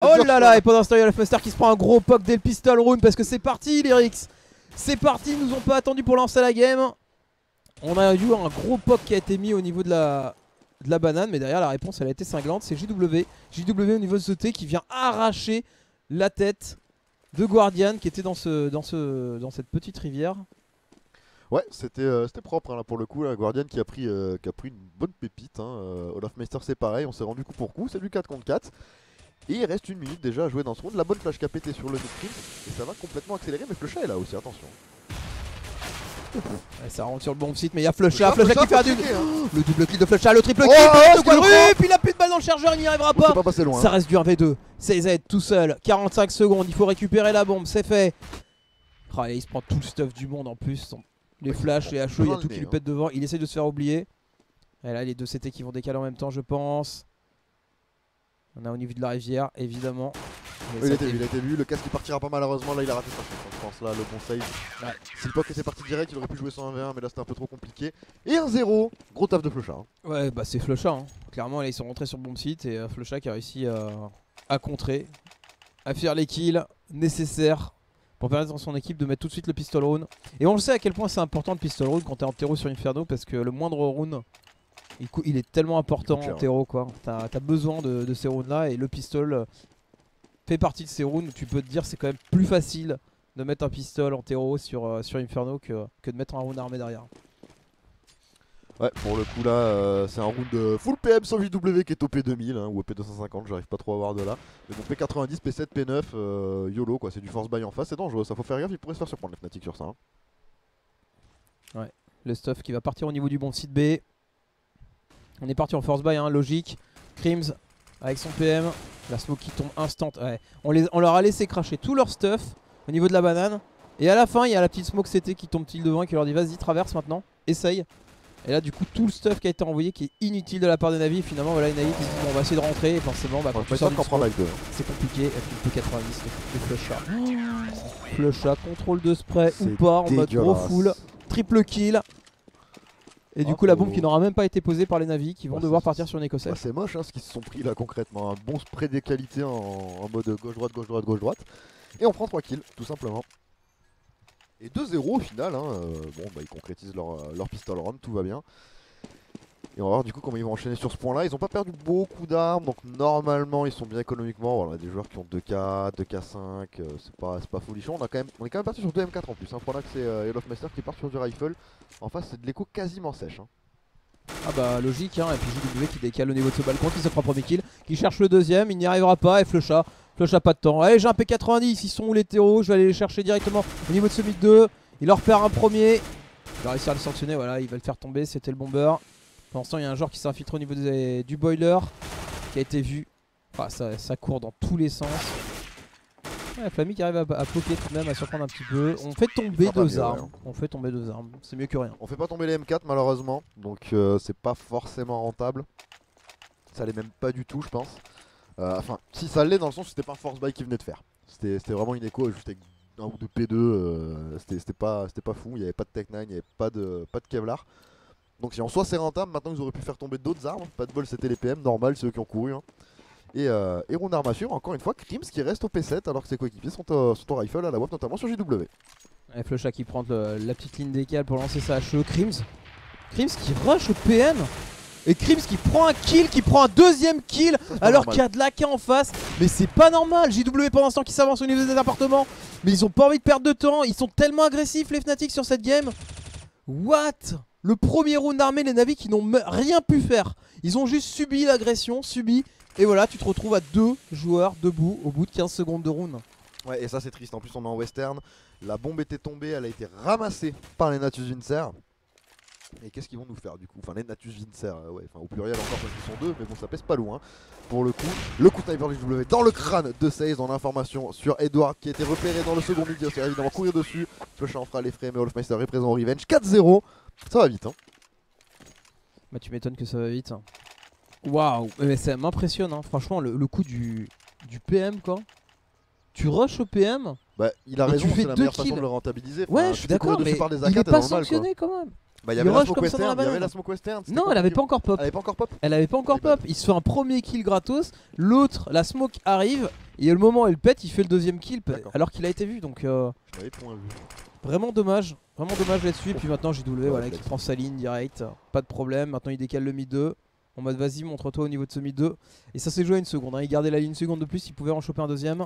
Oh là là, et pendant ce temps, il y a le Fuster qui se prend un gros poke dès le pistol round parce que c'est parti, Lyrix. C'est parti, ils nous ont pas attendu pour lancer la game. On a eu un gros poke qui a été mis au niveau de la banane, mais derrière la réponse elle a été cinglante. C'est JW. JW au niveau de ce T qui vient arracher la tête de Guardian qui était dans cette petite rivière. Ouais, c'était propre hein, là pour le coup. La Guardian qui a pris une bonne pépite. Hein. Olofmeister c'est pareil, on s'est rendu coup pour coup. C'est du 4 contre 4. Et il reste une minute déjà à jouer dans ce round. La bonne flash qui a pété sur le Nutrim. Et ça va complètement accélérer. Mais Flusha est là aussi, attention. Ouais, ça rentre sur le bon site, mais il y a Flusha qui fait un double. Hein. Le double kill de Flusha, le triple kill, le puis il a plus de balle dans le chargeur, il n'y arrivera pas. Pas passé loin, ça reste du 1v2. CZ tout seul, 45 secondes, il faut récupérer la bombe, c'est fait. Oh, il se prend tout le stuff du monde en plus. Les flashs, les HE, il y a tout qui lui pète devant. Il essaie de se faire oublier. Et là, les deux CT qui vont décaler en même temps, je pense. On a au niveau de la rivière, évidemment. Il a été vu, le casque qui partira pas malheureusement, là il a raté sa chance, je pense, là le bon save. Ouais. Si le poke était parti direct, il aurait pu jouer son 1v1, mais là c'était un peu trop compliqué. Et 1-0, gros taf de Flusha. Hein. Ouais, bah c'est Flusha, hein. Clairement là, ils sont rentrés sur le bon site et Flusha qui a réussi à contrer, à faire les kills nécessaires pour permettre à son équipe de mettre tout de suite le pistol round. Et on le sait à quel point c'est important le pistol round quand t'es en terreau sur Inferno, parce que le moindre round il est tellement important en terreau quoi. T'as besoin de ces rounds là et le pistol fait partie de ces rounds où tu peux te dire c'est quand même plus facile de mettre un pistol en terreau sur Inferno que de mettre un round armé derrière. Ouais, pour le coup là, c'est un round full PM sans JW qui est au P2000 hein, ou au P250, j'arrive pas trop à voir de là. Mais bon, P90, P7, P9, YOLO quoi, c'est du force buy en face, c'est dangereux, ça faut faire gaffe, il pourrait se faire surprendre les Fnatic sur ça. Hein. Ouais, le stuff qui va partir au niveau du bon site B. On est parti en force buy, hein, logique. Crims avec son PM. La smoke qui tombe instant. Ouais. On leur a laissé cracher tout leur stuff au niveau de la banane. Et à la fin, il y a la petite smoke CT qui tombe pile devant et qui leur dit vas-y, traverse maintenant. Essaye. Et là, du coup, tout le stuff qui a été envoyé qui est inutile de la part des Navi. Et finalement, voilà, les Navi qui se disent bon, on va essayer de rentrer. Et forcément, bah, quand tu sors c'est compliqué. Et puis le P90, le Flusha. Flusha, contrôle de spray ou pas en mode gros full. Triple kill. Et du coup la bombe qui n'aura même pas été posée par les Navi qui vont devoir partir sur une écossaise. C'est moche hein, ce qu'ils se sont pris là concrètement. Un bon spray des qualités en mode gauche-droite, gauche-droite, gauche-droite. Et on prend 3 kills tout simplement. Et 2-0 au final. Hein, bon bah ils concrétisent leur pistol run, tout va bien. Et on va voir du coup comment ils vont enchaîner sur ce point là. Ils n'ont pas perdu beaucoup d'armes donc normalement ils sont bien économiquement. Voilà, des joueurs qui ont 2K, 2K5, c'est pas folichon. On est quand même parti sur 2 M4 en plus. Hein. Pendant que c'est Olofmeister qui part sur du rifle. En face c'est de l'écho quasiment sèche. Hein. Ah bah logique hein. Et puis JW qui décale au niveau de ce balcon, qui se prend premier kill, qui cherche le deuxième, il n'y arrivera pas. Et Flusha pas de temps. Allez j'ai un P90, ils sont où les terreaux? Je vais aller les chercher directement au niveau de ce mid 2. Il leur perd un premier. Il va réussir à le sanctionner, voilà, il va le faire tomber, c'était le bomber. Pour l'instant il y a un joueur qui s'est infiltré au niveau du boiler qui a été vu. Enfin, ça court dans tous les sens. Ouais, Flammy qui arrive à poker tout de même, à surprendre un petit peu. On fait tomber deux armes. Ouais. On fait tomber 2 armes, c'est mieux que rien. On fait pas tomber les M4 malheureusement, donc c'est pas forcément rentable. Ça l'est même pas du tout je pense. Enfin si ça l'est dans le sens où c'était pas un force buy qui venait de faire. C'était vraiment une écho juste avec un ou deux P2, c'était pas fou, il n'y avait pas de Tech 9, il n'y avait pas de Kevlar. Donc si en soi c'est rentable, maintenant ils auraient pu faire tomber d'autres armes. Pas de bol, c'était les PM, normal, c'est eux qui ont couru. Hein. Et round armature, encore une fois, Crims qui reste au P7 alors que ses coéquipiers sont au rifle à la WAP, notamment sur JW. Et Flusha qui prend la petite ligne décale pour lancer sa HE. Crims qui rush au PM. Et Crims qui prend un kill, qui prend un deuxième kill alors qu'il y a de l'AK en face. Mais c'est pas normal. JW pendant ce temps qui s'avance au niveau des appartements. Mais ils ont pas envie de perdre de temps. Ils sont tellement agressifs les Fnatic sur cette game. What? Le premier round armé, les Navi qui n'ont rien pu faire. Ils ont juste subi l'agression, et voilà, tu te retrouves à 2 joueurs debout au bout de 15 secondes de round. Ouais, et ça c'est triste. En plus, on est en western. La bombe était tombée, elle a été ramassée par les Natus Vincer. Et qu'est-ce qu'ils vont nous faire du coup? Enfin, les Natus Vincer, ouais, enfin au pluriel encore parce qu'ils sont 2, mais bon, ça pèse pas loin. Pour le coup, le coup de sniper du W dans le crâne de Seize, dans l'information sur Edward qui a été repéré dans le second mid. C'est évidemment courir dessus. Flusha en fera les frais, mais Olofmeister est présent au revenge. 4-0, ça va vite. Hein. Bah, tu m'étonnes que ça va vite. Waouh, mais ça m'impressionne, hein. Franchement, le coup du PM quoi. Tu rushes au PM. Bah, il a raison, c'est la meilleure façon de le rentabiliser. Enfin, ouais, je suis d'accord, mais il est pas sanctionné quand même. Bah, il y Il avait la rush smoke comme ça dans la western, il y avait banane. la smoke western. c'était Non, quoi elle avait le- pas encore pop. Elle avait pas encore pop. Elle avait pas encore Elle est pop. Il se fait un premier kill gratos. L'autre, la smoke arrive. Et au moment où elle pète, il fait le deuxième kill D'accord. alors qu'il a été vu. Donc Je l'avais point vu. vraiment dommage là-dessus. Et puis maintenant JW voilà, qui flex. prend sa ligne direct. Pas de problème. Maintenant il décale le mid 2. En mode vas-y, montre-toi au niveau de ce mid 2. Et ça s'est joué à une seconde. Hein. Il gardait la ligne une seconde de plus. Il pouvait en choper un deuxième.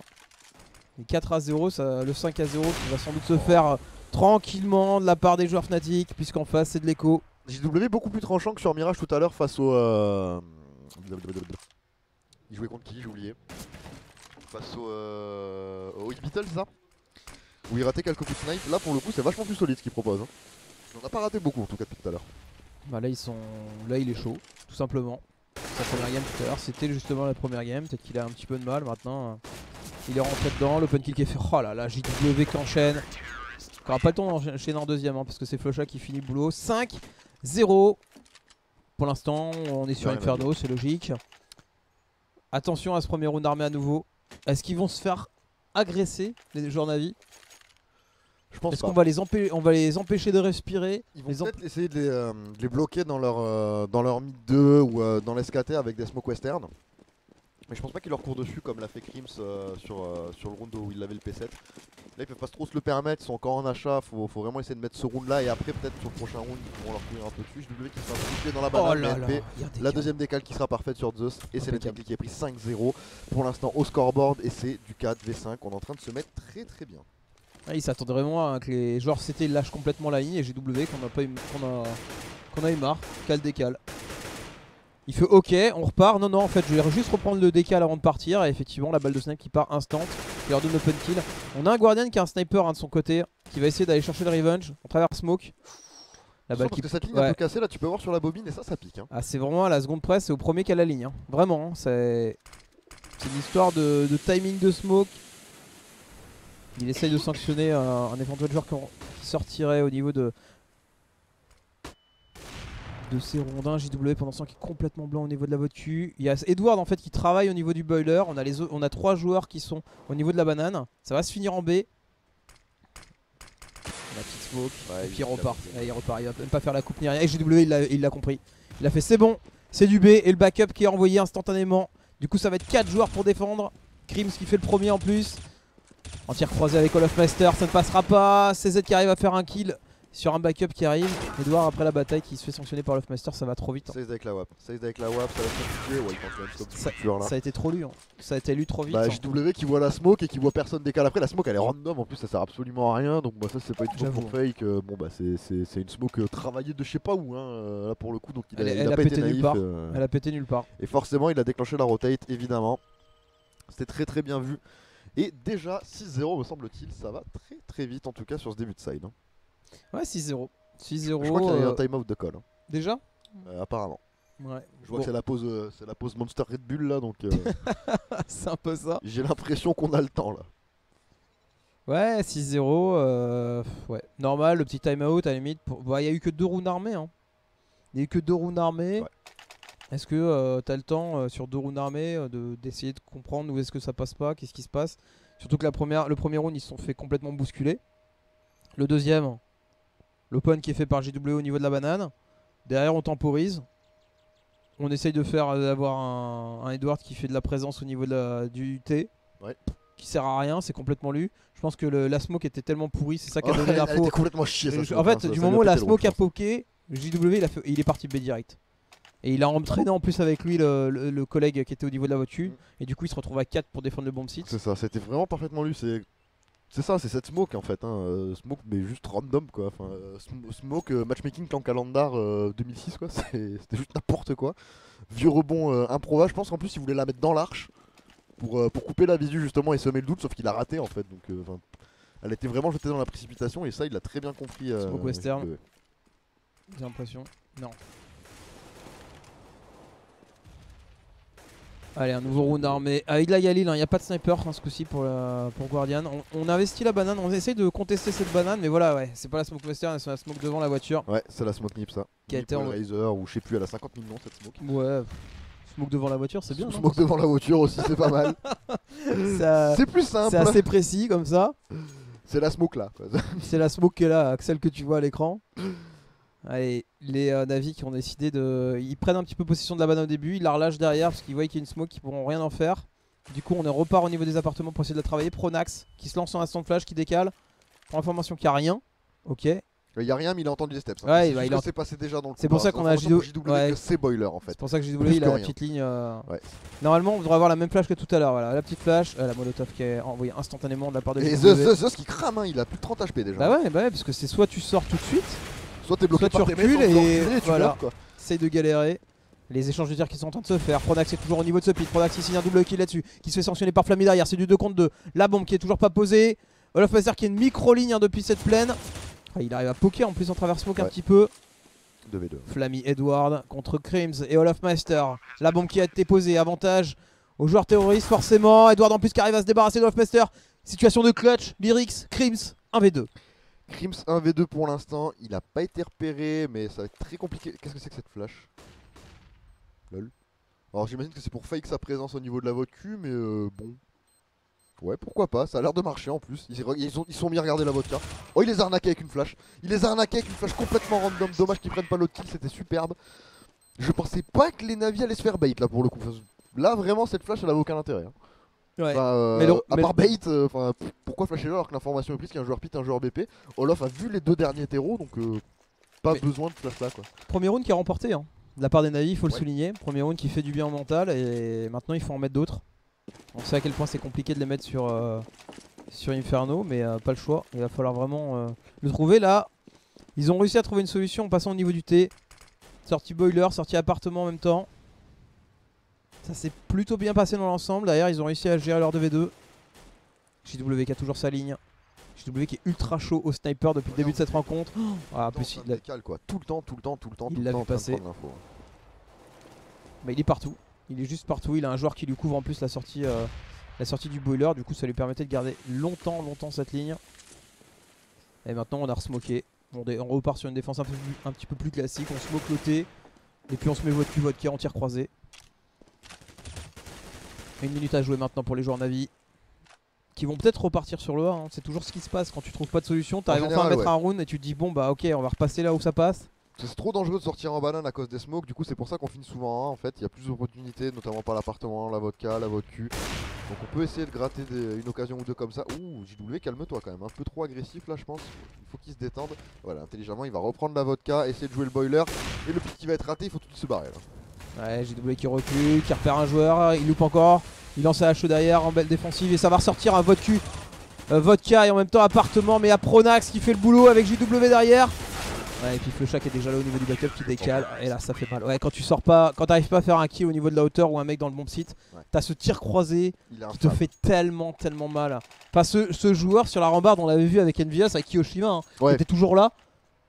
Et 4-0, le 5-0 qui va sans doute se faire tranquillement de la part des joueurs Fnatic. Puisqu'en face c'est de l'écho. JW beaucoup plus tranchant que sur Mirage tout à l'heure face au. Il jouait contre qui? J'ai oublié. Face au Beatles, ça? Où il ratait quelques coups de snipe. Là pour le coup, c'est vachement plus solide ce qu'il propose. Hein. Il en a pas raté beaucoup en tout cas depuis tout à l'heure. Bah là il est chaud, tout simplement. Sa première game tout à l'heure, c'était justement la première game. Peut-être qu'il a un petit peu de mal maintenant. Il est rentré dedans, l'open kill qui est fait. Oh là là, JW qui enchaîne. Il n'aura pas le temps d'enchaîner en deuxième hein, parce que c'est Flusha qui finit le boulot. 5-0. Pour l'instant, on est sur Ouais, Inferno, c'est logique. Attention à ce premier round armé à nouveau. Est-ce qu'ils vont se faire agresser, les joueurs Navi? Je pense Est-ce pas. qu'on va les empêcher de respirer? Ils vont Les peut-être essayer de les bloquer dans leur mid 2 ou dans l'SKT avec des smoke western. Mais je pense pas qu'ils leur courent dessus comme l'a fait Crims sur le round où il avait le P7. Là ils peuvent pas trop se le permettre, ils sont encore en achat, faut vraiment essayer de mettre ce round là et après peut-être sur le prochain round ils pourront leur courir un peu dessus. JW qui sera bouclé dans la Oh banane, là BNP. là, il y a des La cas. deuxième décale qui sera parfaite sur Zeus et c'est Impeccable. l'Eternity qui est pris 5-0 pour l'instant au scoreboard et c'est du 4v5. On est en train de se mettre très très bien. Ah, il s'attendait vraiment à que les joueurs CT lâchent complètement la ligne et GW qu'on a eu marre, cale décale. Il fait ok, on repart. Non, en fait, je vais juste reprendre le décal avant de partir. Et effectivement, la balle de snipe qui part instant. Qui leur donne open kill. On a un Guardian qui a un sniper de son côté. Qui va essayer d'aller chercher le revenge. On traverse smoke. La balle Parce qui. que cette ligne Ouais. un peu cassée là, tu peux voir sur la bobine et ça pique. Hein. Ah, c'est vraiment à la seconde presse. C'est au premier qu'à la ligne. Hein. Vraiment, hein, c'est une histoire de timing de smoke. Il essaye de sanctionner un éventuel joueur qui sortirait au niveau de ces rondins. JW pendant ce temps qui est complètement blanc au niveau de la voiture. Il y a Edward en fait qui travaille au niveau du boiler. On a 3 joueurs qui sont au niveau de la banane. Ça va se finir en B. La petite smoke. Ouais, et puis il repart. il Il repart. Il va même pas faire la coupe ni rien. Et JW il l'a compris. Il a fait c'est bon. C'est du B. Et le backup qui est envoyé instantanément. Du coup ça va être 4 joueurs pour défendre. Crims qui fait le premier en plus. En tir croisé avec All of Master, ça ne passera pas. CZ qui arrive à faire un kill sur un backup qui arrive. Edouard après la bataille qui se fait sanctionner par All of Master, ça va trop vite. Hein. 16 avec la WAP, ça va être compliqué. Ouais, il pense même stop Ça, futur, là. ça a été trop lu, hein. Ça a été lu trop vite. Bah hein. JW qui voit la smoke et qui voit personne décale après. La smoke elle est random en plus, ça sert absolument à rien. Donc bah ça c'est pas une smoke pour fake. Bon bah c'est une smoke travaillée de je sais pas où hein, là pour le coup. Donc il a pas été naïf. nulle part. Elle a pété nulle part. Et forcément il a déclenché la rotate évidemment. C'était très très bien vu. Et déjà 6-0 me semble-t-il, ça va très très vite en tout cas sur ce début de side. Hein. Ouais 6-0. 6-0. Je crois qu'il y a eu un timeout de call. Hein. Déjà Apparemment. Ouais. Je vois que c'est la pause Monster Red Bull là donc c'est un peu ça. j'ai l'impression qu'on a le temps là. Ouais 6-0. Ouais. Normal, le petit timeout à la limite. Bah, il y a eu que 2 rounds armés. Hein. Il y a eu que 2 rounds armés. Ouais. Est-ce que t'as le temps sur 2 rounds armés d'essayer de comprendre où est-ce que ça passe pas, qu'est-ce qui se passe? Surtout que le premier round ils se sont fait complètement bousculer. Le deuxième, l'open qui est fait par JW au niveau de la banane. Derrière on temporise. On essaye d'avoir un Edward qui fait de la présence au niveau du T. Ouais. Qui sert à rien, c'est complètement lu. Je pense que la smoke était tellement pourrie, c'est ça qui a donné Elle l'info. était complètement chiée ça. En fait, du moment où la smoke a poké, JW il est parti B direct. Et il a entraîné en plus avec lui le collègue qui était au niveau de la voiture. Et du coup il se retrouve à 4 pour défendre le bomb site. C'est ça, c'était vraiment parfaitement lu. C'est ça, c'est cette smoke en fait. Hein. Smoke mais juste random quoi. Enfin, smoke matchmaking Clan Calendar 2006 quoi. C'était juste n'importe quoi. Vieux rebond improbable. Je pense qu'en plus il voulait la mettre dans l'arche pour couper la visu justement et semer le doute. Sauf qu'il a raté en fait. Donc elle était vraiment jetée dans la précipitation et ça il l'a très bien compris. Smoke western. J'ai l'impression. Non. Allez, un nouveau round armé avec la Galil, il n'y a pas de sniper hein, ce coup-ci pour Guardian. On investit la banane, on essaye de contester cette banane, mais voilà, ouais, c'est pas la smoke western, c'est la smoke devant la voiture. Ouais, c'est la smoke nip ça. Qui a été en Razer ou je sais plus, elle a 50 millions cette smoke. Ouais, smoke devant la voiture, c'est bien. Smoke devant la voiture aussi, c'est pas mal. C'est plus simple. C'est assez précis comme ça. C'est la smoke là. C'est la smoke qui est là, celle que tu vois à l'écran. Allez, les Navi qui ont décidé de... Ils prennent un petit peu possession de la banane au début, ils la relâchent derrière parce qu'ils voient qu'il y a une smoke, qui pourront rien en faire. Du coup on repart au niveau des appartements pour essayer de la travailler. Pronax qui se lance en instant flash, qui décale. Pour information qu'il n'y a rien. Ok. Il y a rien mais il a entendu des steps. Ouais, c'est juste que c'est passé déjà dans le C'est pour ça qu'on a JW ouais. que c'est boiler en fait. C'est pour ça que JW Plus il que a la rien. petite ligne. Ouais. Normalement on devrait avoir la même flash que tout à l'heure. Voilà, la petite flash, la molotov qui est envoyée instantanément de la part de Et JW. The qui crame, hein, il a plus de 30 HP déjà. Bah ouais, parce que c'est soit tu sors tout de suite, Soit t'es bloqué soit par tu tes recules mecs, et tu voilà. meurs, quoi. Essaye de galérer. Les échanges de tirs qui sont en train de se faire. Pronax est toujours au niveau de ce pit. Pronax il signe un double kill là-dessus. Qui se fait sanctionner par Flammy derrière. C'est du 2 contre 2. La bombe qui est toujours pas posée. Olofmeister qui est une micro-ligne depuis cette plaine. Ah, il arrive à poker en plus en travers smoke un petit peu. 2v2. Flammy Edward contre Crims et Olofmeister. La bombe qui a été posée. Avantage aux joueurs terroristes forcément. Edward en plus qui arrive à se débarrasser d'Olofmeister. Situation de clutch. Lyrics, Crims 1v2. Crims 1v2 pour l'instant, il a pas été repéré mais ça va être très compliqué. Qu'est-ce que c'est que cette flash? Lol. Alors j'imagine que c'est pour fake sa présence au niveau de la vodka mais bon. Ouais pourquoi pas, ça a l'air de marcher en plus. Ils sont mis à regarder la vodka. Oh il les a arnaqués avec une flash. Il les a arnaqués avec une flash complètement random. Dommage qu'ils prennent pas l'autre kill, c'était superbe. Je pensais pas que les navis allaient se faire bait là pour le coup. Là vraiment cette flash elle avait aucun intérêt. Hein. Ouais. Enfin, à part bait, pourquoi flasher là alors que l'information est prise qu'il y a un joueur pit, un joueur BP. Olof a vu les deux derniers terreaux donc pas besoin de flash là quoi. Premier round qui a remporté hein. De la part des Navi, il faut le souligner. Premier round qui fait du bien au mental et maintenant il faut en mettre d'autres. On sait à quel point c'est compliqué de les mettre sur Inferno mais pas le choix. Il va falloir vraiment le trouver là. Ils ont réussi à trouver une solution en passant au niveau du T. Sortie boiler, sortie appartement en même temps. Ça s'est plutôt bien passé dans l'ensemble. Derrière ils ont réussi à gérer leur 2v2. JW qui a toujours sa ligne. JW qui est ultra chaud au sniper depuis le début de cette rencontre. En plus il décale quoi, tout le temps. Il l'a vu passer. Bah, il est partout. Il est juste partout. Il a un joueur qui lui couvre en plus la sortie du boiler. Du coup ça lui permettait de garder longtemps cette ligne. Et maintenant on a resmoké. On repart sur une défense un petit peu plus classique. On smoke le T. Et puis on se met vodka en tir croisé. 1 minute à jouer maintenant pour les joueurs Navi. Qui vont peut-être repartir sur le A. Hein. C'est toujours ce qui se passe quand tu trouves pas de solution. T'arrives enfin à mettre un round et tu te dis bon bah ok on va repasser là où ça passe. C'est trop dangereux de sortir en banane à cause des smokes, du coup c'est pour ça qu'on finit souvent en 1 en fait, il y a plus d'opportunités, notamment par l'appartement, la vodka, la vodka. Donc on peut essayer de gratter une occasion ou deux comme ça. Ouh JW calme-toi quand même, un peu trop agressif là je pense, il faut qu'il se détende. Voilà intelligemment il va reprendre la vodka, essayer de jouer le boiler, et le pic qui va être raté il faut tout de suite se barrer là. Ouais JW qui recule, qui repère un joueur, il loupe encore, il lance la HE derrière en belle défensive et ça va ressortir un vodka et en même temps appartement mais à Pronax qui fait le boulot avec JW derrière. Ouais, et puis Flechak est déjà là au niveau du backup qui décale et là ça fait mal. Ouais quand tu sors pas, quand t'arrives pas à faire un kill au niveau de la hauteur ou un mec dans le bon site, t'as ce tir croisé qui te fait tellement mal. Enfin ce joueur sur la rambarde on l'avait vu avec Envious avec Kiyoshima hein, qui était toujours là.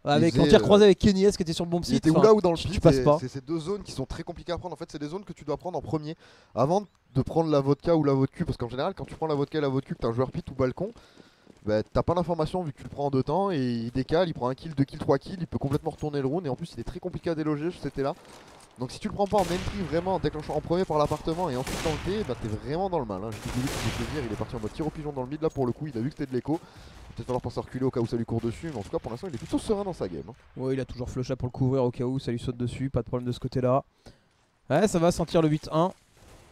Avec en tir croisé avec Kenny S qui était sur le bon site. Il était où là ou dans le pit, passes pas. C'est ces deux zones qui sont très compliquées à prendre. En fait c'est des zones que tu dois prendre en premier avant de prendre la vodka ou la vodka. Parce qu'en général quand tu prends la vodka et la vodka que t'es un joueur pit ou balcon, bah, t'as pas d'information vu que tu le prends en 2 temps et il décale, il prend 1 kill, 2 kills, 3 kills, il peut complètement retourner le round et en plus il est très compliqué à déloger, c'était là. Donc si tu le prends pas en entry vraiment en déclenchant en premier par l'appartement et ensuite dans le T, bah t'es vraiment dans le mal. Hein. J'ai vu qu'il fait plaisir, il est parti en mode tir au pigeon dans le mid là pour le coup, il a vu que c'était de l'écho. Peut-être falloir penser à reculer au cas où ça lui court dessus, mais en tout cas pour l'instant il est plutôt serein dans sa game. Hein. Ouais il a toujours Flusha pour le couvrir au cas où ça lui saute dessus, pas de problème de ce côté là. Ouais ça va sentir le 8-1.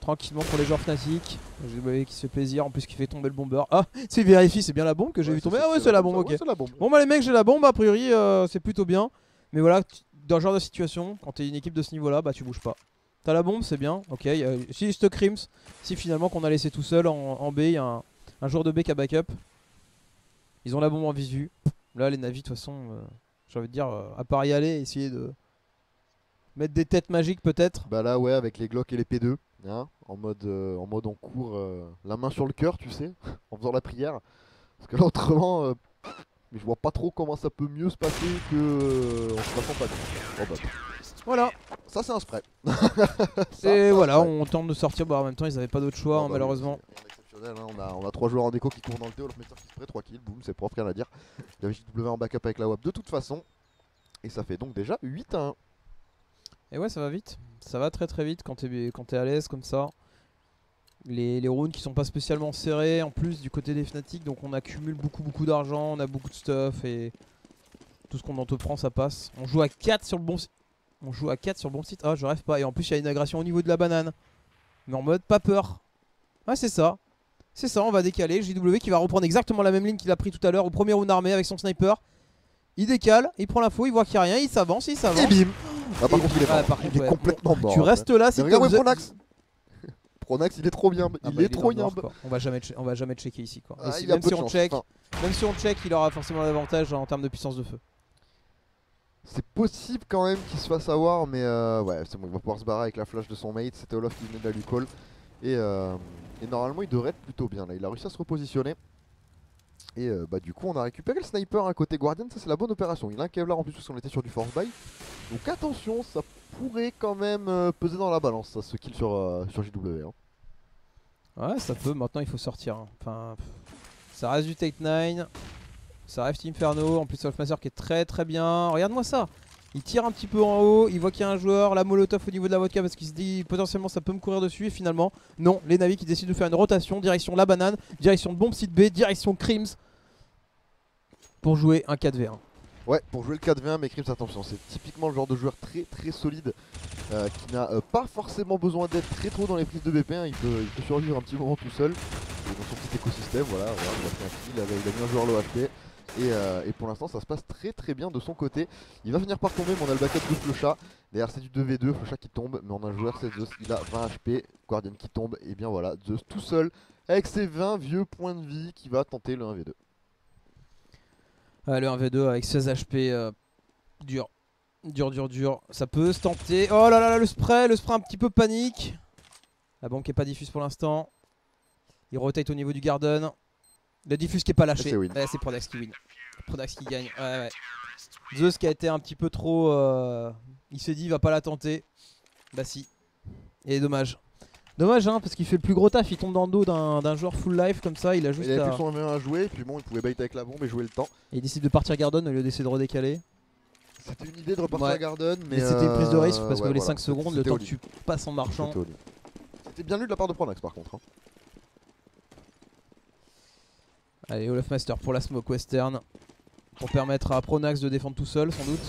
Tranquillement pour les joueurs Fnatic. J'ai vu qui se fait plaisir, en plus qui fait tomber le bomber. Ah c'est vérifie, c'est bien la bombe que j'ai vu tomber. Ah ouais c'est la bombe, ok. Bon bah les mecs j'ai la bombe, a priori c'est plutôt bien. Mais voilà, dans ce genre de situation, quand t'es une équipe de ce niveau là, bah tu bouges pas. T'as la bombe, c'est bien, ok. Si juste Crims, si finalement qu'on a laissé tout seul en B, il y a un joueur de B qui a backup. Ils ont la bombe en visu. Là les navis de toute façon, j'ai envie de dire, à part y aller, essayer de mettre des têtes magiques peut-être. Bah là ouais avec les Glock et les P2. Hein, en mode on court la main sur le cœur tu sais en faisant la prière parce que là autrement mais je vois pas trop comment ça peut mieux se passer que en se passant pas bien. Oh, bah. Voilà, ça c'est un spray. Et voilà on tente de sortir, bah en même temps ils avaient pas d'autre choix hein, malheureusement. Rien hein. On a 3 joueurs en déco qui courent dans le T, Olofmeister qui spray, 3 kills, boum c'est propre, rien à dire. Il y avait JW en backup avec la WAP de toute façon et ça fait donc déjà 8-1. Et ouais ça va vite, ça va très vite quand t'es à l'aise comme ça. Les rounds qui sont pas spécialement serrés en plus du côté des Fnatic, donc on accumule beaucoup d'argent, on a beaucoup de stuff et Tout ce qu'on en te prend, ça passe. On joue à 4 sur le bon site. On joue à 4 sur le bon site. Ah, je rêve pas. Et en plus, il y a une agression au niveau de la banane. Mais en mode pas peur. Ah, c'est ça. C'est ça, on va décaler. JW qui va reprendre exactement la même ligne qu'il a pris tout à l'heure au premier round armé avec son sniper. Il décale, il prend l'info, il voit qu'il n'y a rien, il s'avance, il s'avance. Et bim. Ah, par contre, il est, ah, mort. Il est complètement mort. Tu restes là si regarde Pronax. Pronax, il est trop bien. Il est trop bien. On va jamais checker ici quoi. Ah, même si on check, il aura forcément l'avantage en termes de puissance de feu. C'est possible quand même qu'il se fasse avoir, mais ouais, c'est bon, il va pouvoir se barrer avec la flash de son mate. C'était Olof qui venait de la lui call. Et normalement, il devrait être plutôt bien là. Il a réussi à se repositionner. Et bah, du coup, on a récupéré le sniper à côté Guardian. Ça, c'est la bonne opération. Il a un Kevlar en plus parce qu'on était sur du force buy. Donc attention, ça pourrait quand même peser dans la balance, ça, ce kill sur JW. Hein. Ouais, ça peut. Maintenant, il faut sortir. Hein. Enfin, ça reste du Take 9. Ça reste Inferno. En plus, Wolfmaster qui est très très bien. Regarde-moi ça. Il tire un petit peu en haut. Il voit qu'il y a un joueur. La molotov au niveau de la vodka parce qu'il se dit potentiellement ça peut me courir dessus. Et finalement, non. Les Navi qui décident de faire une rotation. Direction la banane. Direction de bombe site B. Direction Crims. Pour jouer un 4v1. Ouais, pour jouer le 4v1, mais Crims, attention, c'est typiquement le genre de joueur très très solide qui n'a pas forcément besoin d'être très trop dans les prises de BP. Hein. Il peut survivre un petit moment tout seul dans son petit écosystème. Voilà, il a fait un kill, il a mis un joueur low HP. Et pour l'instant, ça se passe très très bien de son côté. Il va finir par tomber, mais on a le backup de Flocha. Derrière, c'est du 2v2, Flocha qui tombe, mais on a un joueur, c'est Zeus, il a 20 HP. Guardian qui tombe, et bien voilà, Zeus tout seul avec ses 20 vieux points de vie qui va tenter le 1v2. Le 1v2 avec 16 HP, dur. Dur. Ça peut se tenter. Oh là là, le spray un petit peu panique. La bombe qui est pas diffuse pour l'instant. Il rotate au niveau du garden. Le diffuse qui est pas lâché. C'est Pronax qui win. Pronax qui gagne. Ouais. Zeus qui a été un petit peu trop. Il s'est dit il va pas la tenter. Bah si. Et dommage. Dommage hein, parce qu'il fait le plus gros taf, il tombe dans le dos d'un joueur full life comme ça, il a juste il avait plus son 1v1 à jouer, et puis bon il pouvait bait avec la bombe et jouer le temps. Et il décide de partir Garden au lieu d'essayer de redécaler. C'était une idée de repartir à Garden, mais c'était une prise de risque parce que les 5 secondes, le temps que tu passes en marchant. C'était bien lu de la part de Pronax par contre. Hein. Allez, Olofmaster pour la smoke western. Pour permettre à Pronax de défendre tout seul sans doute.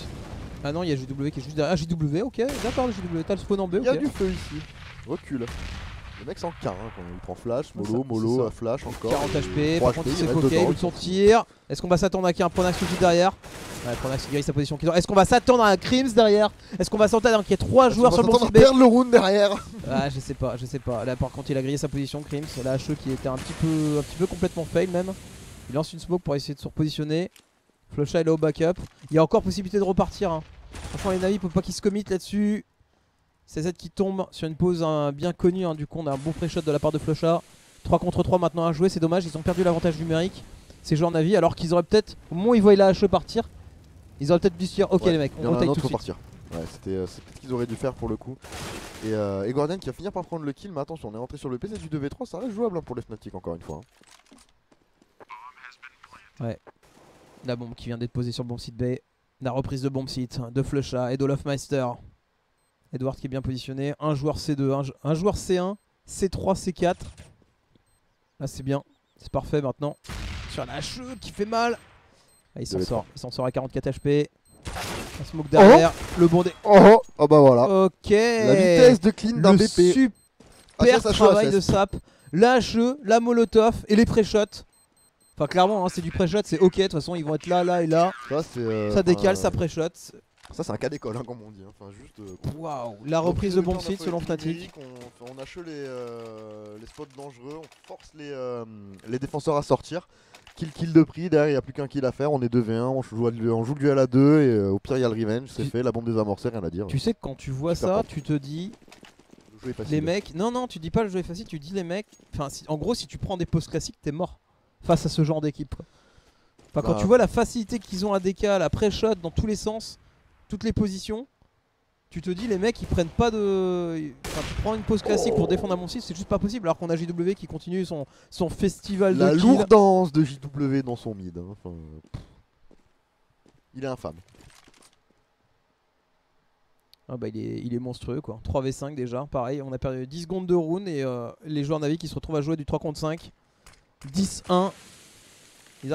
Ah non, il y a JW qui est juste derrière. Ah, JW, ok, d'accord, JW, t'as le spawn en B, ok. Il y a du feu ici, recule. Le mec s'en carre, hein, quand il prend flash, mollo, flash encore. 40 HP, par contre il s'est coqué, il son tir. Est-ce qu'on va s'attendre à qu'il y ait un Pronax tout derrière? Ouais, Pronax qui grille sa position. Est-ce qu'on va s'attendre à un Crims derrière? Est-ce qu'on va s'attendre à qu'il y ait 3 joueurs sur le bon site B? Perdre le round derrière. Ah, je sais pas. Là par contre il a grillé sa position, Crims. La HE qui était un petit peu complètement fail même. Il lance une smoke pour essayer de se repositionner. Flocha est là au backup. Il y a encore possibilité de repartir. Hein. Franchement, les Navi, il faut pas qu'ils se commit là-dessus. CZ qui tombe sur une pause bien connue. Hein. Du coup, on a un bon pré-shot de la part de Flocha. 3 contre 3 maintenant à jouer. C'est dommage, ils ont perdu l'avantage numérique. Ces joueurs Navi, alors qu'ils auraient peut-être, au moment où ils voient la HE partir, ils auraient peut-être dû se dire ok, les mecs, on rotate tout de suite. Partir. Ouais, c'était ce qu'ils auraient dû faire pour le coup. Et Guardian qui va finir par prendre le kill. Mais attention, on est rentré sur le PC du 2v3. Ça reste jouable hein, pour les Fnatic encore une fois. Hein. Ouais. La bombe qui vient d'être posée sur le bomb site B. La reprise de bomb site de Flocha et d'Olofmeister. Edward qui est bien positionné. Un joueur C2, un joueur C1, C3, C4. Là c'est bien. C'est parfait maintenant. Sur la HE qui fait mal. Ah, il s'en sort. Il s'en sort à 44 HP. Un smoke derrière. Le bondé. Oh bah voilà. Ok. La vitesse de clean d'un BP. Super travail de Sap. La HE, la molotov et les pré-shots. Enfin clairement hein, c'est du pré-shot, c'est ok, de toute façon ils vont être là et là. Ça décale, ça pré-shot. Ça c'est un cas d'école hein, comme on dit. Enfin, juste, waouh, la reprise de bomb site selon Fnatic. On hache les spots dangereux, on force les défenseurs à sortir. Kill de prix, derrière il n'y a plus qu'un kill à faire, on est 2v1, on joue le duel à 2 et au pire il y a le revenge, c'est fait, la bombe désamorcée, rien à dire. Tu sais que quand tu vois ça, tu te dis... Le jeu est facile. Les mecs, non tu dis pas le jeu est facile, tu dis les mecs... Enfin en gros si tu prends des postes classiques t'es mort face à ce genre d'équipe. Enfin, quand tu vois la facilité qu'ils ont à décal, à pré-shot dans tous les sens, toutes les positions, tu te dis les mecs ils prennent pas de... Enfin tu prends une pause classique pour défendre un bon site, c'est juste pas possible alors qu'on a JW qui continue son festival de la kill. lourdance de JW dans son mid. Hein. Enfin, il est infâme. Ah bah il est monstrueux quoi. 3v5 déjà, pareil, on a perdu 10 secondes de round et les joueurs Navi qui se retrouvent à jouer du 3 contre 5. 10-1. Ils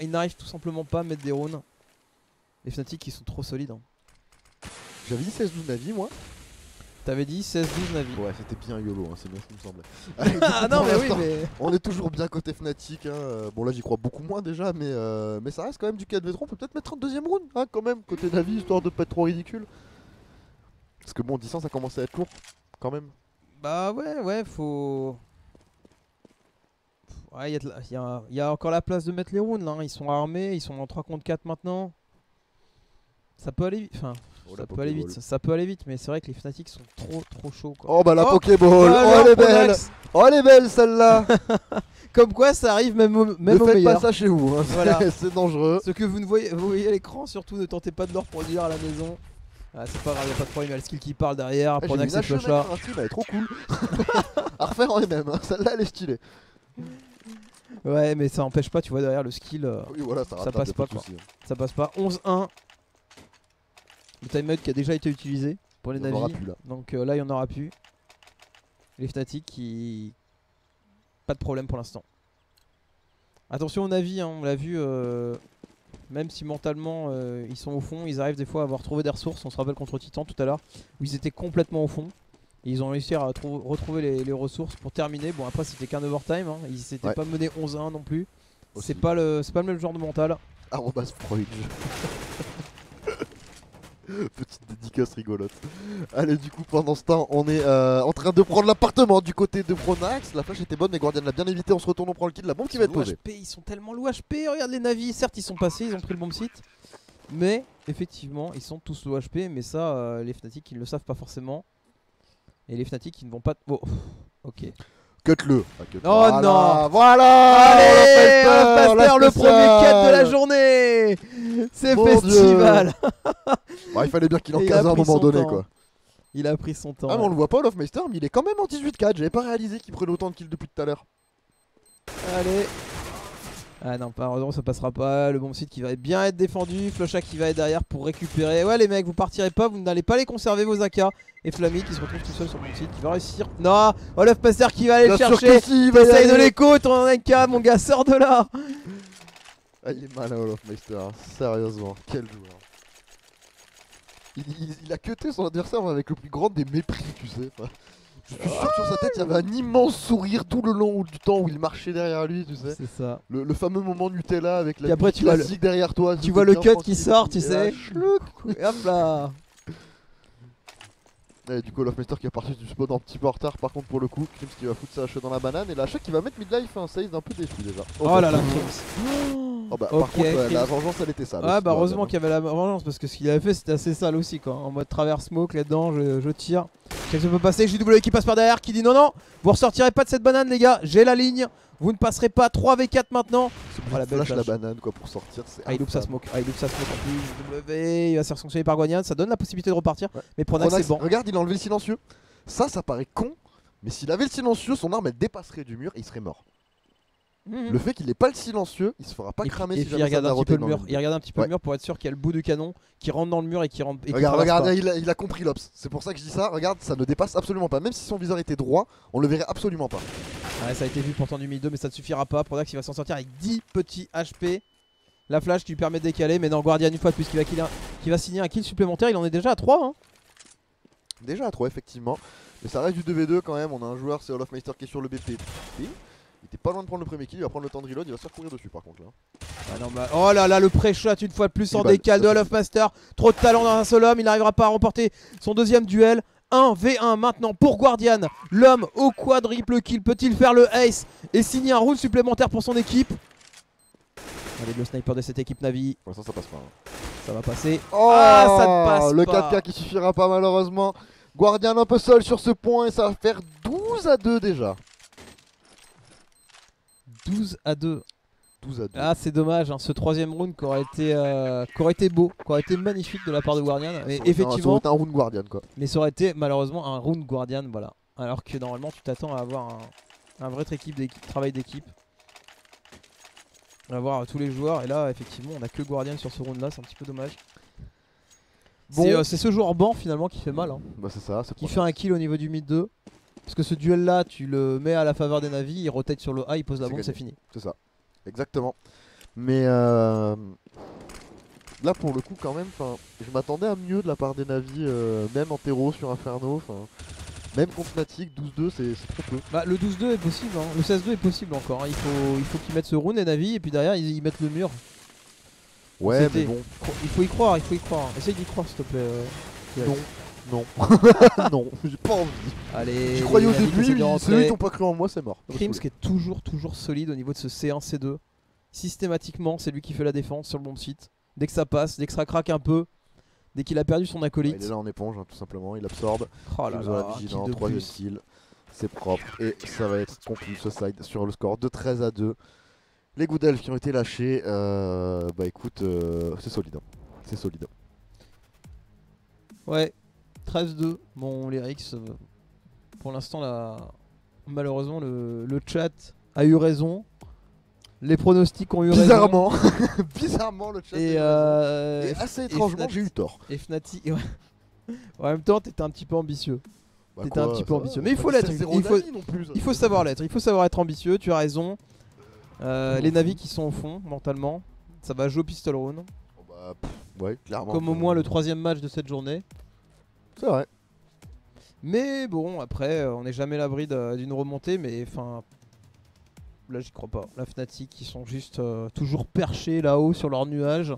n'arrivent tout simplement pas à mettre des rounds. Les Fnatic qui sont trop solides. Hein. J'avais dit 16-12 Navi moi. T'avais dit 16-12 Navi. Ouais, c'était bien YOLO, hein, c'est bien ce qui me semblait. Allez, Ah non, pour mais oui, l'instant, mais. on est toujours bien côté Fnatic. Hein. Bon, là, j'y crois beaucoup moins déjà, mais ça reste quand même du 4v3. On peut peut-être mettre un deuxième round, hein, quand même, côté Navi, histoire de pas être trop ridicule. Parce que bon, 10 ans, ça commence à être lourd, quand même. Bah ouais, faut. Ouais, il y a encore la place de mettre les rounds là. Hein. Ils sont armés, ils sont en 3 contre 4 maintenant. Ça peut aller vite. Enfin, Oh, ça la peut aller Pokéball. vite. Ça peut aller vite, mais c'est vrai que les Fnatic sont trop chauds quoi. Oh bah la Oh, Pokéball, oh alors, elle est belle. Pronax. Oh elle est belle celle-là. Comme quoi ça arrive même Ne au faites meilleur. pas ça chez vous, hein. Voilà. C'est dangereux. Ce que vous voyez à l'écran, surtout ne tentez pas de le reproduire à la maison. Ah, c'est pas grave, y'a pas de problème, il y a le skill qui parle derrière. J'ai Pronax vu et une HM Flusha. avec un stream, elle est trop cool. À refaire en MM, hein. Celle-là elle est stylée. Ouais, mais ça empêche pas, tu vois, derrière le skill, Oui voilà, ça rattrape, passe y a pas, de quoi. soucis, hein. ça passe pas. 11-1. Le timeout qui a déjà été utilisé pour les Il y en aura navis. plus, là. Donc là, il y en aura plus. Les Fnatic qui. Pas de problème pour l'instant. Attention aux navis, hein, on l'a vu. Même si mentalement ils sont au fond, ils arrivent des fois à avoir trouvé des ressources. On se rappelle contre Titan tout à l'heure où ils étaient complètement au fond. Et ils ont réussi à retrouver les ressources pour terminer. Bon, après, c'était qu'un overtime. Hein. Ils s'étaient pas menés 11-1 non plus. Aussi. C'est pas le même genre de mental. Arrobas Freud. Petite dédicace rigolote. Allez, du coup, pendant ce temps, on est en train de prendre l'appartement du côté de Pronax. La flash était bonne, mais Guardian l'a bien évité. On se retourne, on prend le kill. La bombe qui va être Low posée. HP, ils sont tellement low HP. Regarde les navis. Certes, ils sont passés, ils ont pris le bon site. Mais effectivement, ils sont tous low HP. Mais ça, les Fnatic, ils ne le savent pas forcément. Et les Fnatic, qui ne vont pas. Oh, ok. Cut-le. Oh non. Voilà. Allez, Olofmeister, Olofmeister, le premier cut de la spéciale. journée. C'est Mon festival. Bah, il fallait bien qu'il en Il a case à un pris moment son donné, temps. quoi. Il a pris son temps. Ah, mais on le voit pas, Olofmeister, mais il est quand même en 18-4. J'avais pas réalisé qu'il prenait autant de kills depuis tout à l'heure. Allez. Ah non, malheureusement ça passera pas. Le bon site qui va bien être défendu. Flusha qui va être derrière pour récupérer. Ouais, les mecs, vous partirez pas, vous n'allez pas les conserver vos AK. Et Flammy qui se retrouve tout seul sur le bon site qui va réussir. Non, Olofmeister qui va aller le Bien sûr chercher. que si, il va y Essaye de aller. l'écho, ton AK, mon gars, sors de là. Ah, il est malin, Olofmeister. Hein. Sérieusement, quel joueur. Il a cuté son adversaire avec le plus grand des mépris, tu sais. Enfin, je suis sûr que sur sa tête, il y avait un immense sourire tout le long du temps où il marchait derrière lui, tu sais. C'est ça. Le fameux moment Nutella avec la Puis après, musique tu vois classique derrière toi. tu c'était vois le bien cut tranquille. qui sort, tu Et là, sais. chlouc. Et hop là. Et du coup, Olofmeister qui est parti du spawn un petit peu en retard, par contre, pour le coup. Krims qui va foutre sa hache dans la banane. Et la hache qui va mettre midlife un save un peu déçu déjà. Oh là là, Krims. Oh bah, Ok, par contre, Krims. la vengeance elle était sale. Ah aussi, bah heureusement Guardian, qu'il y avait la vengeance parce que ce qu'il avait fait c'était assez sale aussi quoi. En mode travers smoke là-dedans, je tire. Quelque chose peut passer, JW qui passe par derrière qui dit non non, vous ressortirez pas de cette banane les gars, j'ai la ligne, vous ne passerez pas 3v4 maintenant. hein. Voilà, belle flash la flash. banane quoi pour sortir. C'est Ah il loupe sa infâme. smoke, en plus, JW, il va se faire sanctionner par Guardian, ça donne la possibilité de repartir, Ouais. mais Pronax c'est bon. Regarde, il a enlevé le silencieux. Ça paraît con. Mais s'il avait le silencieux, son arme elle dépasserait du mur et il serait mort. Mhm. Le fait qu'il ait pas le silencieux, il se fera pas Et cramer puis si il jamais ça regarde n'a un petit roté peu le dans mur, il regarde un petit peu Ouais. le mur pour être sûr qu'il y a le bout du canon qui rentre dans le mur et qui rentre. Et qui Regarde, traverse pas. il a compris l'ops. C'est pour ça que je dis ça. Regarde, ça ne dépasse absolument pas. Même si son viseur était droit, on le verrait absolument pas. Ouais, ça a été vu pourtant du mid-2 mais ça ne suffira pas. Pronax il va s'en sortir avec 10 petits HP. La flash qui lui permet de décaler, mais non, Guardian une fois de plus qui va signer un kill supplémentaire. Il en est déjà à 3 hein. Déjà à 3 effectivement. Mais ça reste du 2v2 quand même. On a un joueur, c'est Olofmeister qui est sur le BP. Il était pas loin de prendre le premier kill, il va prendre le temps de reload, il va se faire courir dessus par contre là. Ah non, bah, oh là là, le pré-shot une fois de plus en Une balle, décal de ça Olofmeister. Trop de talent dans un seul homme, il n'arrivera pas à remporter son deuxième duel. 1v1 maintenant pour Guardian. L'homme au quadruple kill, peut-il faire le ace et signer un round supplémentaire pour son équipe? Allez, le sniper de cette équipe Navi, Pour l'instant ça passe pas. Hein. ça va passer. Oh, Ah, ça ne passe le pas. 4K qui suffira pas malheureusement. Guardian un peu seul sur ce point et ça va faire 12-2 déjà. 12-2. 12-2. Ah c'est dommage, hein, ce troisième round qui aurait été beau, qui aurait été magnifique de la part de Guardian. Mais effectivement, un round Guardian quoi. mais ça aurait été malheureusement un round Guardian, voilà. Alors que normalement tu t'attends à avoir un vrai travail d'équipe. Avoir tous les joueurs et là effectivement on a que Guardian sur ce round là, c'est un petit peu dommage. Bon. C'est ce joueur banc finalement qui fait mal, hein, Bah c'est ça, c'est qui fait un kill au niveau du mid 2. Parce que ce duel là tu le mets à la faveur des navis, il rotate sur le A, il pose la C'est bombe, gagné. c'est fini. C'est ça, exactement. Mais là pour le coup quand même, je m'attendais à mieux de la part des Navi, même en terreau sur Inferno, même contre Fnatic, 12-2 c'est trop peu. Bah le 12-2 est possible, hein. Le 16-2 est possible encore, hein. Il faut qu'ils mettent ce rune et Navi et puis derrière ils mettent le mur. Ouais mais bon. Il faut y croire, il faut y croire. Essaye d'y croire s'il te plaît. Non. Non, j'ai pas envie. Allez. J'y croyais au les Navi début, qui essaient de mais rentrer. ceux qui n'ont pas cru en moi c'est mort. Crims qui est toujours solide au niveau de ce C1, C2. Systématiquement c'est lui qui fait la défense sur le bon site. Dès que ça passe, dès que ça craque un peu, dès qu'il a perdu son acolyte. Il est là en éponge, hein, tout simplement, il absorbe. Oh là là, vigilant, kill de 3 plus. kills, c'est propre. Et ça va être conclu ce side sur le score de 13-2. Les Good Elves qui ont été lâchés, bah écoute, c'est solide. Hein. C'est solide. Ouais, 13-2. Bon, les Rix, pour l'instant, là, malheureusement, le chat a eu raison. Les pronostics ont eu Bizarrement, bizarrement le chat raison. Et assez étrangement, j'ai eu tort. Et Fnatic, ouais. En même temps, t'étais un petit peu ambitieux. Bah T'étais un petit peu ambitieux. Va, Mais il faut l'être. Il faut savoir l'être. Il faut savoir être ambitieux. Tu as raison. Les Navis qui sont au fond, mentalement. Ça va jouer au Pistol Rune. Oh bah, ouais, clairement. Comme au moins le 3ème match de cette journée. C'est vrai. Mais bon, après, on n'est jamais à l'abri d'une remontée. Mais enfin, là, j'y crois pas. La Fnatic, ils sont juste toujours perchés là-haut sur leur nuage.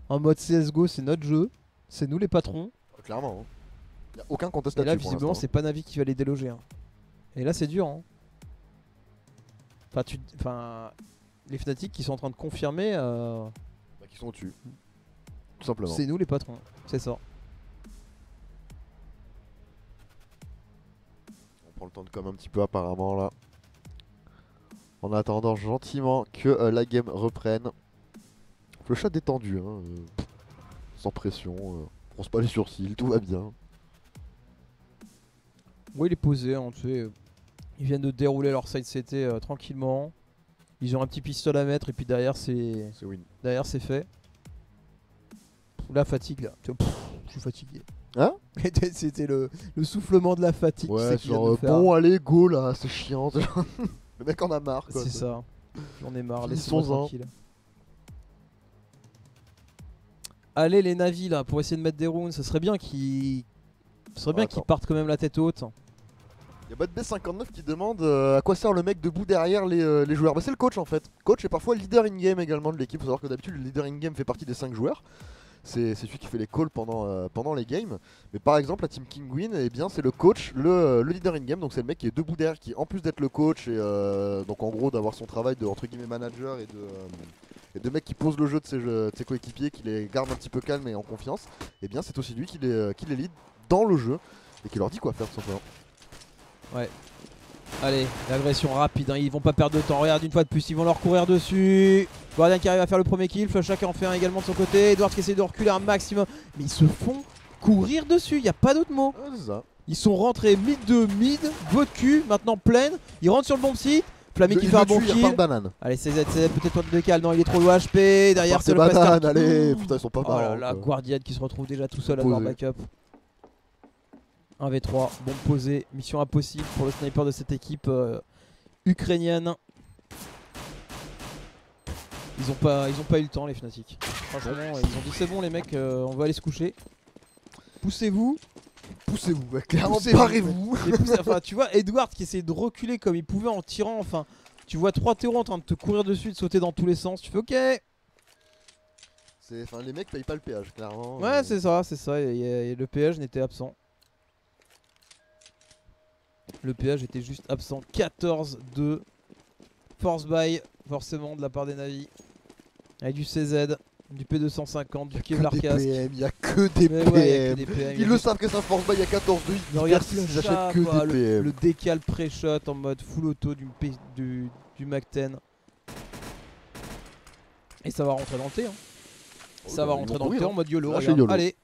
En mode CSGO, c'est notre jeu. C'est nous les patrons. Clairement. Il n'y a aucun contest Et là, là-dessus. visiblement, c'est pas Navi qui va les déloger. Hein. Et là, c'est dur. Hein. Enfin, les Fnatic qui sont en train de confirmer. Bah, qui sont au-dessus. Tout simplement. C'est nous les patrons. C'est ça. On prend le temps de comme un petit peu apparemment là. En attendant gentiment que la game reprenne. Le chat détendu, hein, sans pression, on fronce pas les sourcils, tout va bien. Oui, il est posé, hein, tu sais. Ils viennent de dérouler leur side CT tranquillement. Ils ont un petit pistolet à mettre et puis derrière c'est win. Derrière c'est fait. La fatigue là. Tu vois, je suis fatigué. Hein? C'était le soufflement de la fatigue. Ouais, genre bon allez go là, c'est chiant. Le mec en a marre quoi. C'est ça. J'en ai marre, Laissons-en. laissez-moi tranquille. Allez les Navi là pour essayer de mettre des runes, ça serait bien qu'ils partent quand même la tête haute. Y'a BadB59 qui demande à quoi sert le mec debout derrière les joueurs. Bah c'est le coach en fait. Coach est parfois leader in-game également de l'équipe. Faut savoir que d'habitude le leader in-game fait partie des 5 joueurs. C'est celui qui fait les calls pendant les games. Mais par exemple la team Kinguin, eh bien c'est le coach, le leader in-game. Donc c'est le mec qui est debout derrière, qui en plus d'être le coach et donc en gros d'avoir son travail de entre guillemets manager et de mec qui pose le jeu de ses coéquipiers, qui les garde un petit peu calmes et en confiance. Et bien c'est aussi lui qui les lead dans le jeu et qui leur dit quoi faire tout simplement. Ouais. Allez, l'agression rapide, hein. Ils vont pas perdre de temps. Regarde, une fois de plus, ils vont leur courir dessus. Guardian qui arrive à faire le premier kill. Flusha qui en fait un également de son côté. Edward qui essaie de reculer un maximum. Mais ils se font courir dessus, il n'y a pas d'autre mot. Ouais, c'est ça. Ils sont rentrés mid 2, mid, votre cul, maintenant pleine. Ils rentrent sur le bon site. Flammy qui fait un bon kill. Banane. Allez, CZ, peut-être toi de décale. Non, il est trop low HP. Derrière, c'est le banane. Allez, putain, ils sont pas Oh là marrants, là, quoi. Guardian qui se retrouve déjà tout seul à devoir backup. 1v3, bombe posée, mission impossible pour le sniper de cette équipe ukrainienne. Ils ont pas eu le temps les Fnatic. Franchement, ils ont dit c'est bon les mecs, on va aller se coucher. Poussez-vous. Poussez-vous, ouais, clairement, parez-vous. Enfin, tu vois, Edward qui essaie de reculer comme il pouvait en tirant. Enfin, tu vois 3 terreaux en train de te courir dessus, de sauter dans tous les sens. Tu fais ok. Enfin, les mecs payent pas le péage, clairement. Ouais, c'est ça, c'est ça. Et le péage n'était absent. Le péage était juste absent. 14-2. Force buy, forcément, de la part des Navi. Avec du CZ, du P250, du Kevlar casque. Il y a que des PM. Ouais, Ils le savent que ça force buy, il y a 14-2. Ils regarde ils achètent que des PM. le décal pré-shot en mode full auto du Mac-10. Et ça va rentrer dans le T. Hein. Ça va rentrer dans le T en mode YOLO. Allez.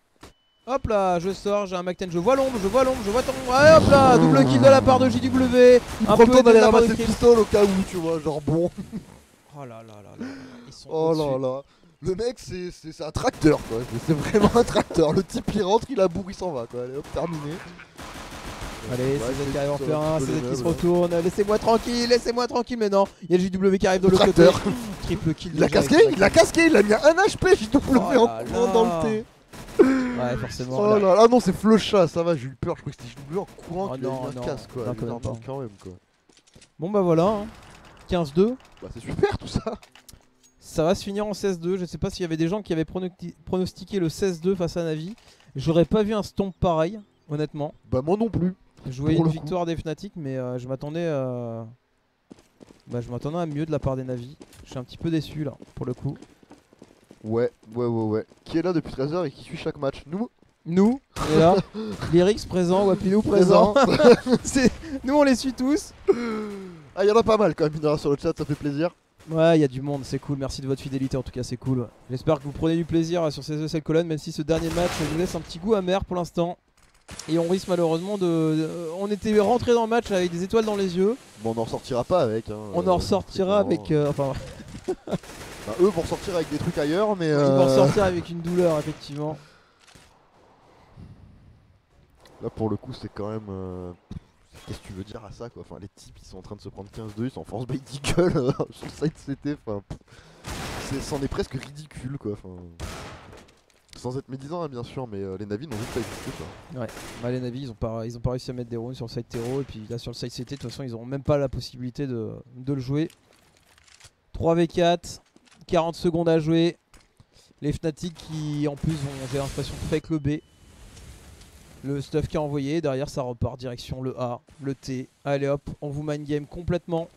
Hop là, je sors, j'ai un Mac-10, je vois l'ombre, je vois ton... Allez hop là, double kill de la part de JW. Il prend le temps d'aller ramasser le pistolet au cas où, tu vois, genre bon. Oh là là là là, ils sont oh là là. Le mec, c'est un tracteur, quoi. C'est vraiment un tracteur. Le type, il rentre, il abourre, il s'en va, quoi. Allez hop, terminé. Allez, CZ qui arrive en faire un, CZ qui se retourne. Laissez-moi tranquille, mais non. Il y a le JW qui arrive de l'autre côté. triple kill. Il l'a déjà casqué, avec il l'a casqué, il a mis un HP JW Oh là en là. courant dans le T. Ouais, forcément. Oh là là, non, c'est Flusha, ça va, j'ai eu peur, je crois que c'était JW en courant Oh qu'il a non, mis un non. casse quoi. Non, Mais quand même pas. quand même quoi. Bon bah voilà, hein. 15-2. Bah c'est super tout ça. Ça va se finir en 16-2. Je sais pas s'il y avait des gens qui avaient pronostiqué le 16-2 face à Navi. J'aurais pas vu un stomp pareil, honnêtement. Bah moi non plus. Je voyais Pour une le coup. victoire des Fnatic, mais je m'attendais à mieux de la part des Navi. Je suis un petit peu déçu là, pour le coup. Ouais. Qui est là depuis 13h et qui suit chaque match? Nous. Nous, on est là. Lyrix présent, Wapilou présent. Nous on les suit tous. Ah y'en a pas mal quand même sur le chat, ça fait plaisir. Ouais, il y a du monde, c'est cool. Merci de votre fidélité, en tout cas, c'est cool. J'espère que vous prenez du plaisir sur ces ESL Cologne, même si ce dernier match nous laisse un petit goût amer pour l'instant. Et on risque malheureusement on était rentré dans le match avec des étoiles dans les yeux. Bon on en ressortira pas avec. Hein, On en ressortira avec. Enfin, bah, eux vont ressortir avec des trucs ailleurs, mais. ils vont ressortir avec une douleur, effectivement. Là pour le coup c'est quand même. Qu'est-ce que tu veux dire à ça quoi? Enfin les types ils sont en train de se prendre 15-2, ils sont en force bait Deagle sur le side CT, enfin. C'en est presque ridicule quoi. Enfin. Sans être médisant hein, bien sûr, mais les navis n'ont juste pas existé quoi. Ouais, bah, les Navi ils ont pas réussi à mettre des rounds sur le side terreau. Et puis là sur le side CT, de toute façon ils auront même pas la possibilité de le jouer. 3v4, 40 secondes à jouer. Les Fnatic qui en plus ont, j'ai l'impression, fake le B. Le stuff qui est envoyé, derrière ça repart direction le A, le T. Allez hop, on vous mind game complètement.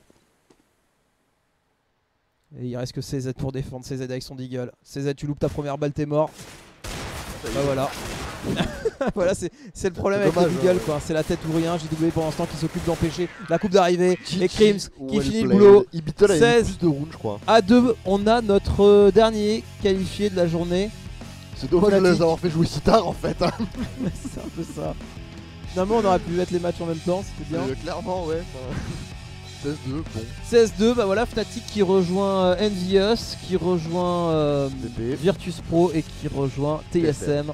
Et il reste que CZ pour défendre, CZ avec son deagle. CZ, tu loupes ta première balle, t'es mort. Bah voilà. Voilà, c'est le problème avec le deagle quoi. C'est la tête ou rien. JW pour l'instant qui s'occupe d'empêcher la coupe d'arrivée. Et Crims qui finit le boulot. Ibital a 16 plus de rounds je crois. À 2, on a notre dernier qualifié de la journée. C'est dommage de les avoir fait jouer si tard en fait. Hein. C'est un peu ça. Finalement on aurait pu mettre les matchs en même temps, c'était bien. Clairement ouais. 16-2, bon. 16-2, bah voilà, Fnatic qui rejoint Envious, qui rejoint Virtus Pro et qui rejoint TSM.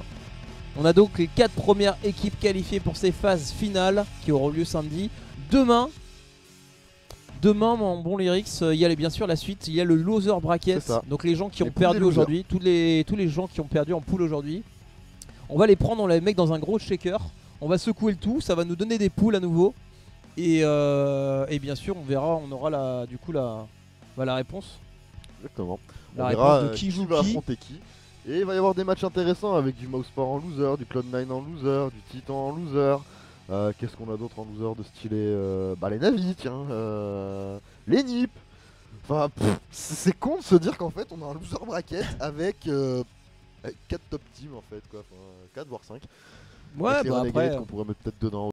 On a donc les 4 premières équipes qualifiées pour ces phases finales qui auront lieu samedi. Demain, mon bon Lyrix, il y a bien sûr la suite, il y a le loser bracket. Donc les gens qui ont perdu aujourd'hui, tous les gens qui ont perdu en pool aujourd'hui, on va les prendre, on les met dans un gros shaker. On va secouer le tout, ça va nous donner des poules à nouveau. Et bien sûr, on verra, on aura la réponse. Exactement. La on verra réponse de qui joue va qui. affronter qui. Et il va y avoir des matchs intéressants avec du Mouseport en loser, du Cloud9 en loser, du Titan en loser. Qu'est-ce qu'on a d'autre en loser de stylé bah les Navi, tiens. Les Nip. Enfin, c'est con de se dire qu'en fait on a un loser bracket avec 4 top teams en fait quoi. Enfin, 4 voire 5. Ouais, bah après. qu'on pourrait mettre peut-être dedans.